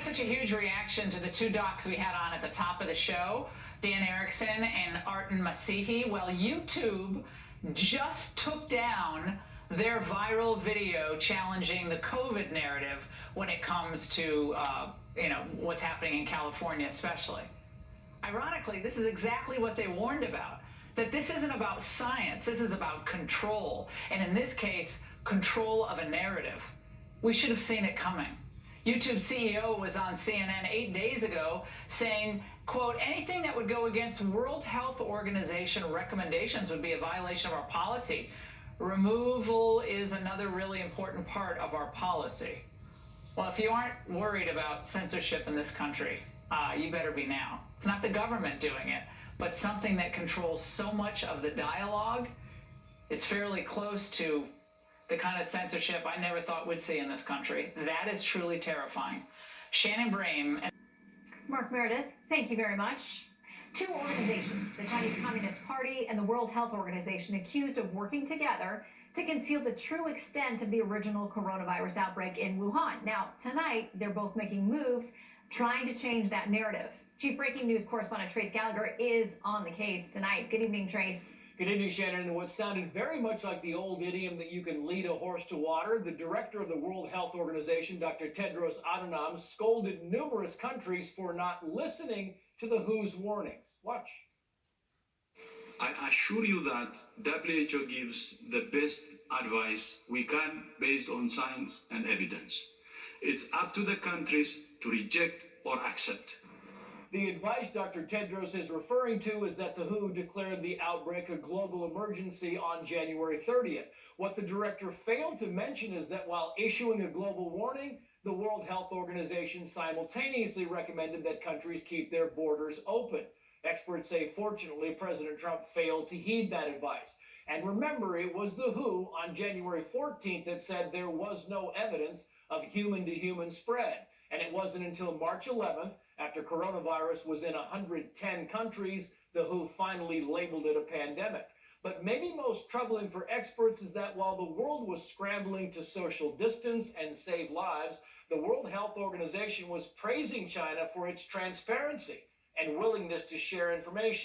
such a huge reaction to the two docs we had on at the top of the show, Dan Erickson and Artan Masihi. Well, YouTube just took down their viral video challenging the COVID narrative when it comes to, what's happening in California especially. Ironically, this is exactly what they warned about, that this isn't about science, this is about control, and in this case, control of a narrative. We should have seen it coming. YouTube CEO was on CNN 8 days ago saying, quote, anything that would go against World Health Organization recommendations would be a violation of our policy. Removal is another really important part of our policy. Well, if you aren't worried about censorship in this country, you better be now. It's not the government doing it, but something that controls so much of the dialogue. It's fairly close to the kind of censorship I never thought we'd see in this country. That is truly terrifying. Shannon Brame. Mark Meredith, thank you very much. Two organizations, the Chinese Communist Party and the World Health Organization, accused of working together to conceal the true extent of the original coronavirus outbreak in Wuhan. Now, tonight, they're both making moves trying to change that narrative. Chief Breaking News correspondent Trace Gallagher is on the case tonight. Good evening, Trace. Good evening, Shannon. And what sounded very much like the old idiom that you can lead a horse to water, the director of the World Health Organization, Dr. Tedros Adhanom, scolded numerous countries for not listening to the WHO's warnings. Watch. I assure you that WHO gives the best advice we can based on science and evidence. It's up to the countries to reject or accept. The advice Dr. Tedros is referring to is that the WHO declared the outbreak a global emergency on January 30th. What the director failed to mention is that while issuing a global warning, the World Health Organization simultaneously recommended that countries keep their borders open. Experts say, fortunately, President Trump failed to heed that advice. And remember, it was the WHO on January 14th that said there was no evidence of human-to-human spread. And it wasn't until March 11th, after coronavirus was in 110 countries, the WHO finally labeled it a pandemic. But maybe most troubling for experts is that while the world was scrambling to social distance and save lives, the World Health Organization was praising China for its transparency and willingness to share information.